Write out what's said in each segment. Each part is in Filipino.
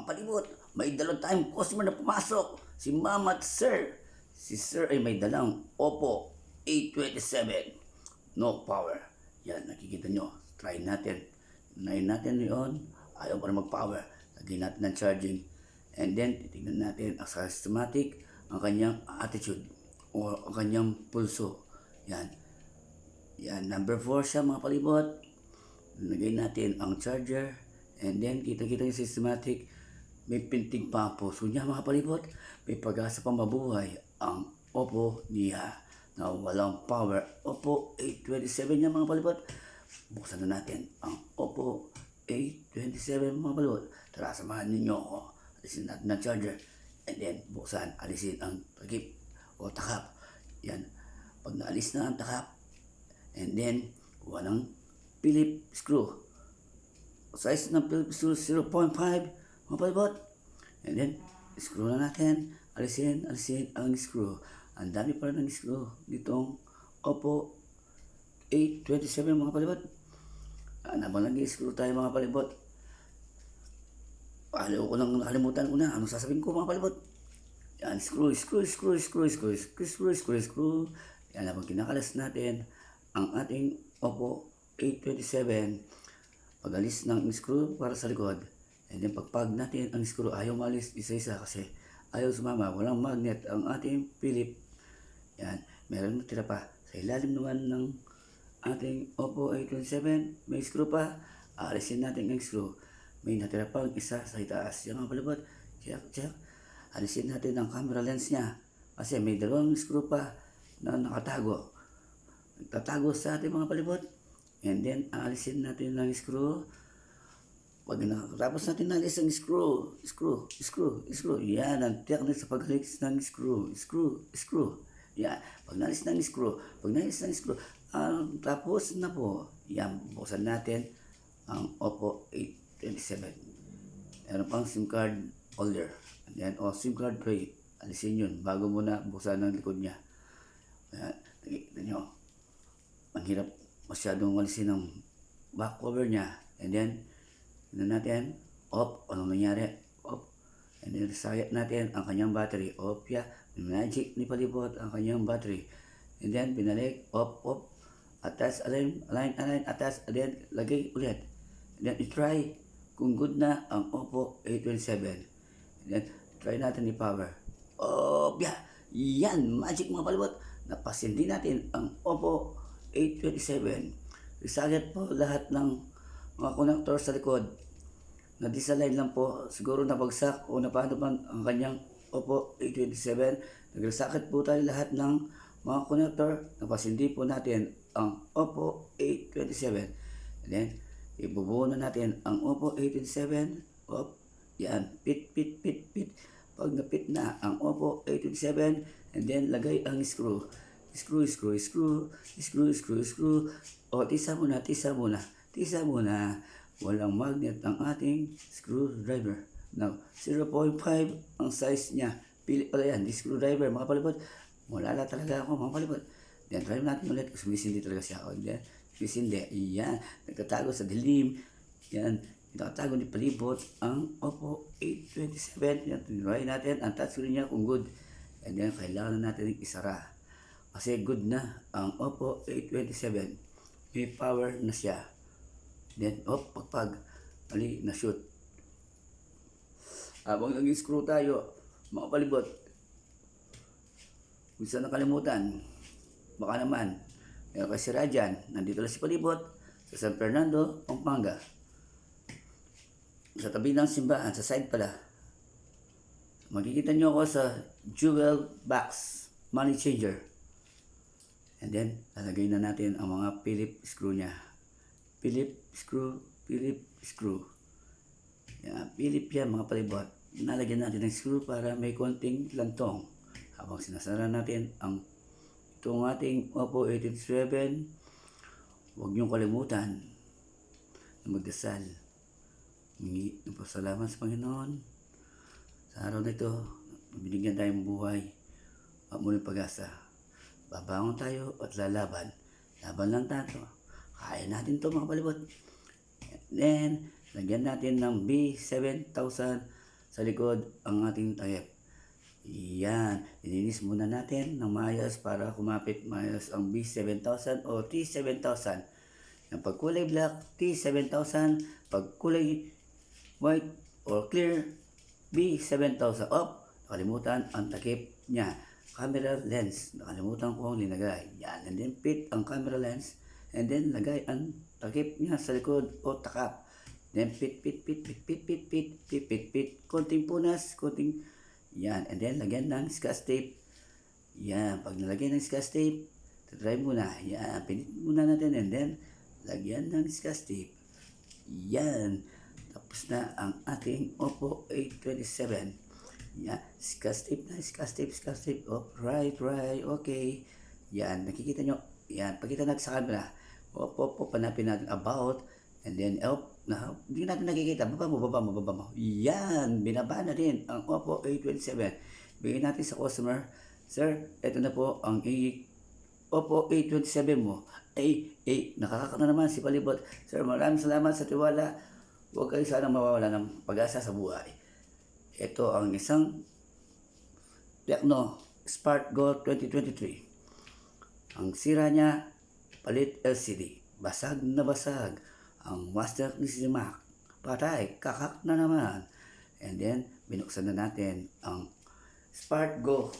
palibot, may dalawang tayong customer na pumasok. Si Mama at Sir. Si Sir ay may dalang Oppo A27. No power. Yan, nakikita nyo. Try natin. Try natin yun. Ayaw pa rin mag-power. Lagyan natin ng charging. And then, titignan natin ang systematic, ang kanyang attitude o ang kanyang pulso. Yan. Yan, number 4 siya mga palibot. Lagay natin ang charger. And then, kita-kita yung systematic. May pintig pa ang puso niya mga palibot. May pag-asa pang mabuhay ang Oppo niya na walang power. Oppo A27 niya mga palibot. Buksan na natin ang Oppo A27 mga palibot. Tara, samahan ninyo ako. Alisin natin ang charger. And then, buksan, alisin ang takip o takap. Yan. Pag naalis na ang takap, and then, kuha ng Phillips screw. Size ng Phillips screw 0.5 mga palibot. And then, screw na natin. Alisin ang screw. Ang dami pa rin ng screw ditong Oppo A27 mga palibot. Habang nag-screw tayo mga palibot, ayaw ko nang nakalimutan ko na. Anong sasabihin ko mga palibot? Yan, screw. Yan, habang kinakalas natin ang ating Oppo A27, pag-alis ng screw para sa likod, and then pagpag natin ang screw, ayaw malis isa-isa kasi ayaw sumama, walang magnet ang ating Phillips. Yan, meron natira pa sa ilalim naman ng ating Oppo A27, may screw pa. Alisin natin ang screw. May natira pang isa sa itaas. Yan mga palibot, check. Alisin natin ang camera lens niya kasi may dalawang screw pa na nakatago. Nagtatago sa ating mga palibot. And then, alisin natin ang screw. Pag nakatapos natin nalis ang screw. Yan, ang technique sa pag-alis ng screw. Yan, pag nalis ng screw. Tapos na po. Yan, buksan natin ang Oppo A27. Meron pang SIM card holder. And then, SIM card tray. Alisin yun bago mo na buksan ang likod niya. Yan, nakikita nyo. Ang hirap masyadong alisin ng back cover niya. And then, natin, off. Anong nangyari? Off. And then, reset natin ang kanyang battery. Off ya. Magic ni palibot ang kanyang battery. And then, binalik. Off. Attach, align. Attach. And then, lagay ulit. And then, i-try kung good na ang Oppo A27. And then, try natin i-power. Off ya. Yan. Magic mga palibot. Napasindi natin ang Oppo A27. Reset po lahat ng mga connector sa likod. Na-disalign lang po. Siguro nabagsak o napaano man ang kanyang Oppo A27. Nag-reset po tayo lahat ng mga connector. Napasindi po natin ang Oppo A27. And then, ibubuo na natin ang Oppo A27. Op. Yan. Pit. Pag napit na ang Oppo A27, and then lagay ang screw. Screw. O, tisa muna. Walang magnet ang ating screwdriver. Now, 0.5 ang size niya. Pili pala yan, di screwdriver, mga palibot. Malala talaga ako, mga palibot. Then, try natin ulit kung sumisindi talaga siya. O, then, sumisindi. Yan, nagtatago sa dilim. Yan, nakatago ni palibot ang Oppo A27. Yan, try natin ang touchscreen niya kung good. And then, kailangan natin isara. Kasi good na ang Oppo A27. May power na siya. Then, pagpag. Mali, na-shoot. Habang nag-screw tayo, mga palibot, kung saan nakalimutan, baka naman, meron kasi sira dyan. Nandito lang si palibot sa San Fernando, Pampanga. Sa tabi ng simbahan, sa side pala. Makikita nyo ako sa Jewel Box Money Changer. And then, lalagay na natin ang mga Phillips screw niya. Phillips screw. Yan, Phillips yan mga palibot. Nalagyan natin ng screw para may konting lantong. Habang sinasara natin ang itong ating Oppo A27, huwag niyong kalimutan na magdasal. Humingi ng pasalamat sa Panginoon. Sa araw na ito, binigyan tayong buhay at muling pag-asa. Babangon tayo at lalaban. Laban lang tayo. Kaya natin to mga palibot. And then, lagyan natin ng B7000 sa likod ang ating takip. Yan, ilinis muna natin ng maayos para kumapit maayos ang B7000 o T7000. Yung pag kulay black, T7000, pag kulay white or clear, B7000. Nakalimutan ang takip niya. Camera lens, nakalimutan ko ang linagay. Yan, and then fit ang camera lens, and then lagay ang takip niya sa likod o takap. Then fit. Konting punas, konting, yan, and then lagyan ng scotch tape. Yan, pag nalagyan ng scotch tape, try muna. Yan, pinit muna natin, and then lagyan ng scotch tape. Yan, tapos na ang ating Oppo A27. Yan, scotch tape na, scotch tape. Right, okay. Yan, nakikita nyo. Yan, pagkita natin sa camera. Panapin natin about, and then hindi natin nakikita. Baba mo. Yan, binaba na din ang Oppo A27. Bigyan natin sa customer. Sir, ito na po ang Oppo A27 mo. Nakakakana naman si Palibot. Sir, maraming salamat sa tiwala. Huwag kayo sanang mawawala ng pag-asa sa buhay. Ito ang isang Tecno Spark Go 2023. Ang sira niya, palit LCD. Basag na basag. Ang master ni si Mac. Patay, kakak na naman. And then, binuksan na natin ang Spark Go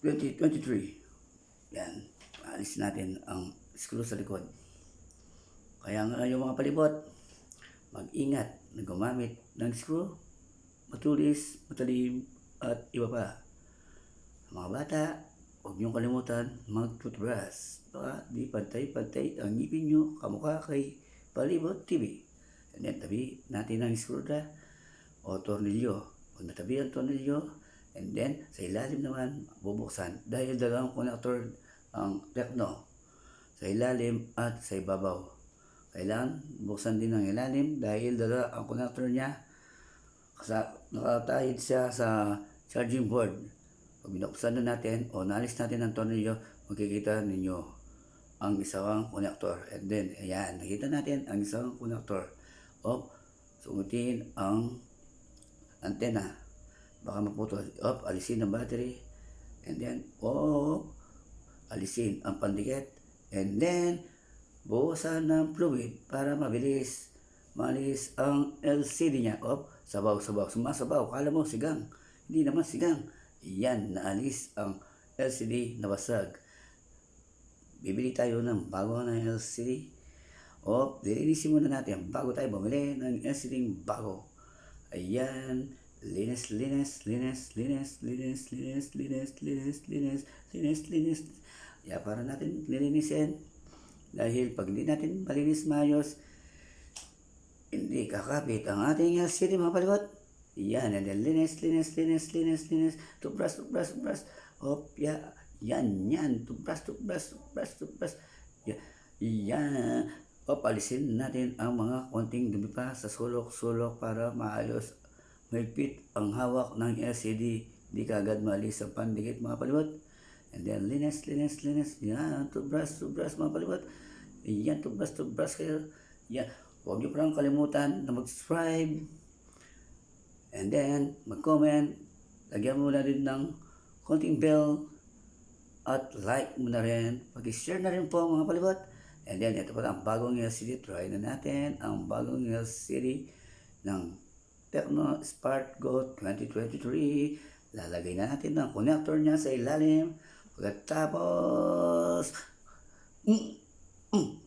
2023. Yan. Alis natin ang screw sa likod. Kaya nga yung mga palibot, mag-ingat na gumamit ng screw. Matulis, matalim, at iba pa. Mga bata, huwag niyong kalimutan mag-toothbrush. Baka di pantay-pantay ang ngipin nyo kamukha kay Palibot TV. And then tabi natin ang screw o tornilyo. Pag natabi ang tornilyo, and then sa ilalim naman bubuksan. Dahil dalawang connector ang Tecno. Sa ilalim at sa ibabaw. Kailangan buksan din ang ilalim dahil dalawa ang connector niya. Nakatahid siya sa charging board. Pag binuksan na natin o naalis natin ang tornilyo, makikita ninyo ang isang connector. And then, ayan, nakita natin ang isang connector. Sungutin ang antena. Baka maputol. Alisin ang battery. And then, alisin ang pandikit. And then, buhusan ng fluid para mabilis malis ang LCD niya. Sumasabaw. Kala mo sigang. Hindi naman sigang. Yan, naalis ang LCD na basag. Bibili tayo ng bago na LCD. Lilinisin muna natin bago tayo bumili ng LCD bago. Ayan, linis. Kaya para natin lilinisin. Dahil pag hindi natin malinis maayos, hindi kakapit ang ating LCD mga palibot. Yan, and then linis. Toothbrush. Yan. Toothbrush. Yan. Alisin natin ang mga konting dumi pa sa sulok para maayos. Mahigpit ang hawak ng LCD. Di kagad maalis ang pandikit mga palibot. And then linis. Yan, toothbrush mga palibot. Yan, toothbrush kayo. Yan. Huwag niyo parang kalimutan na mag-subscribe. And then, mag-comment. Lagyan mo na rin ng konting bell. At like mo na rin. Mag-share na rin po mga palibot. And then, ito pala ang bagong LCD. Try na natin ang bagong LCD ng Tecno Spark Go 2023. Lalagay na natin ang connector niya sa ilalim. Pagkatapos,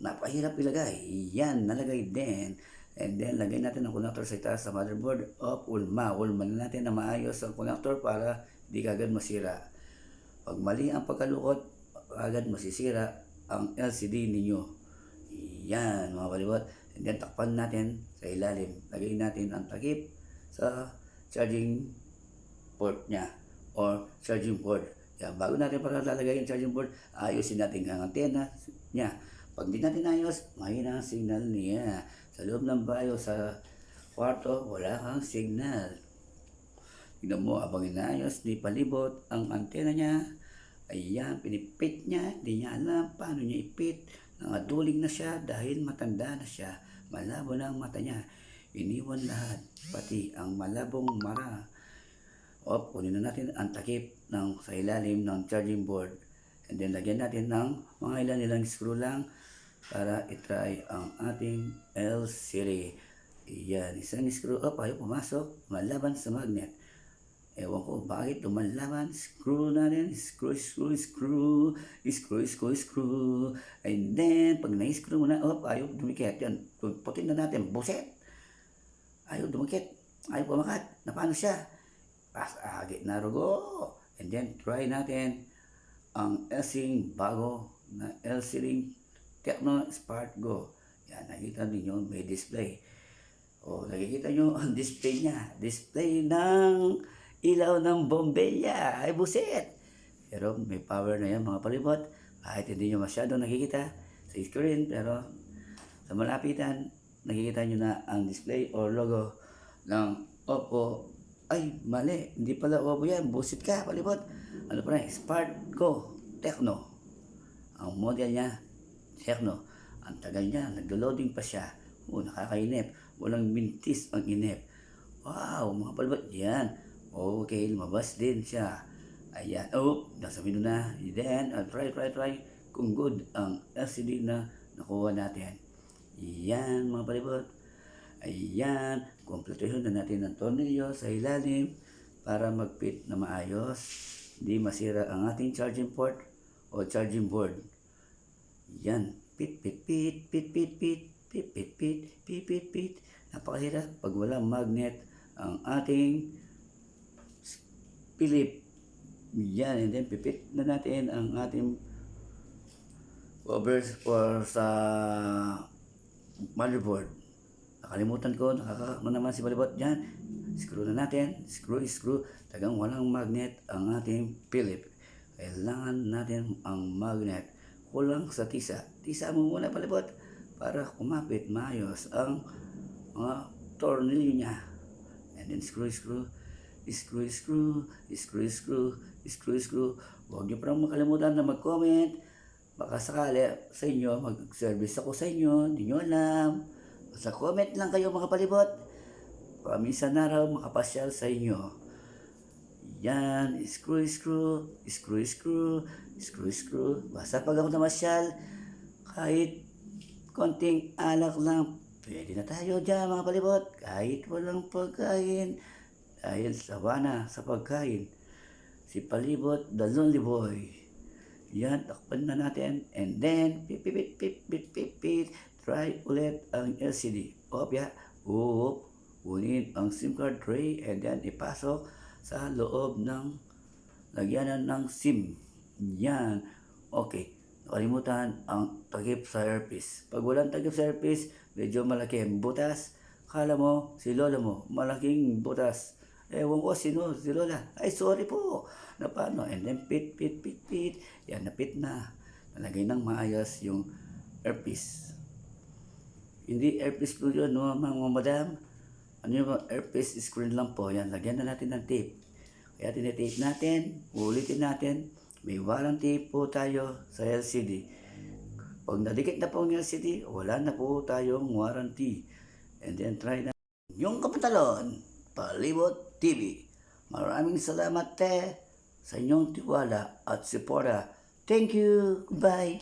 napahirap ilagay. Yan, nalagay din. And then, lagay natin ang connector sa itaas sa motherboard. Ulma na natin na maayos ang connector para di kagad masira. Pag mali ang pagkalukot, agad masisira ang LCD ninyo. Yan, mga palibot. And then, takpan natin sa ilalim. Lagay natin ang takip sa charging port niya or charging board. Yan, bago natin para lalagay yung charging board, ayusin natin ang antena niya. Pag di natin ayos, mahina ang signal niya. Sa loob ng bayo, sa kwarto, wala kang signal. Tignan mo, abang inayos, di palibot ang antena niya. Ayan, pinipit niya. Di niya alam paano niya ipit. Nangaduling na siya dahil matanda na siya. Malabo na ang mata niya. iniwan lahat, pati ang malabong mara. Kunin na natin ang takip sa ilalim ng charging board. And then lagyan natin ng mga ilan screw lang para itry ang ating LCD. Yan, isang screw up, ayaw pumasok, malaban sa magnet. Ewan ko bakit lumalaban. Screw natin, screw. And then, pag na-screw mo na, ayaw dumikit. Yan, putin na natin, buset. Ayaw dumikit, ayaw pumakat. Na paano siya? Gitna rugo. And then, try natin ang bago na LCD Tecno Spark Go. Yan, nakita ninyo, may display. Nakikita nyo ang display niya. Display ng ilaw ng bombeya. Ay, buset! Pero may power na yan mga palibot. Kahit hindi nyo masyado nakikita sa screen, pero sa malapitan, nakikita nyo na ang display or logo ng Oppo. Ay, mali. Hindi pala Oppo yan. Busit ka, palibot. Ano pa na? Spark Go Tecno. Ang model niya, Tecno. Ang tagal niya, nagdo-loading pa siya. Nakakainip. Walang mintis ang inip. Wow, mga palibot. Yan. Okay, lumabas din siya. Ayan. Nasa menu na. Then, try. Kung good ang LCD na nakuha natin. Yan, mga palibot. Ayan. Kompletuhin na natin ng tornilyo sa ilalim para mag-fit na maayos. Hindi masira ang ating charging port o charging board. Yan. Pit. Napakahirap pag walang magnet ang ating Philip. Yan, and then pipit na natin ang ating cover sa motherboard. Nakalimutan ko, nakakakano naman si palibot. Yan, screw na natin, screw. Tagang walang magnet ang ating Philip. Kailangan natin ang magnet. Kulang sa tisa. Tisa mo muna palibot para kumapit maayos ang mga tornilyo niya. And then screw. Huwag niyo parang makalimutan na mag-comment. Baka sakali sa inyo, mag-service ako sa inyo, hindi nyo alam. Basta comment lang kayo mga palibot. Paminsan na raw makapasyal sa inyo. Yan, screw. Basta pag ako namasyal, kahit konting alak lang, pwede na tayo dyan mga palibot. Kahit walang pagkain. Dahil sawa na sa pagkain. Si Palibot, the lonely boy. Yan, takpan na natin. And then, pip. Try ulit ang LCD. Kunin ang SIM card tray and then ipasok sa loob ng lagyanan ng SIM. Yan. Okay. Nakalimutan ang takip sa earpiece. Pag walang takip sa earpiece, medyo malaki ang butas. Kala mo, si lola mo, malaking butas. Ewan ko si lola. Ay, sorry po. Na paano? And then pit. Yan, napit na. Nalagay ng maayos yung earpiece. Hindi earpiece po yun, no, mga madam. Ano yung earpiece screen lang po. Yan, lagyan na natin ng tape. Kaya tinitape natin, ulitin natin. May warranty po tayo sa LCD. Pag nadikit na po ang LCD, wala na po tayong warranty. And then try na yung kapatalon. Palibot TV. Maraming salamat sa inyong tiwala at suporta. Thank you. Bye.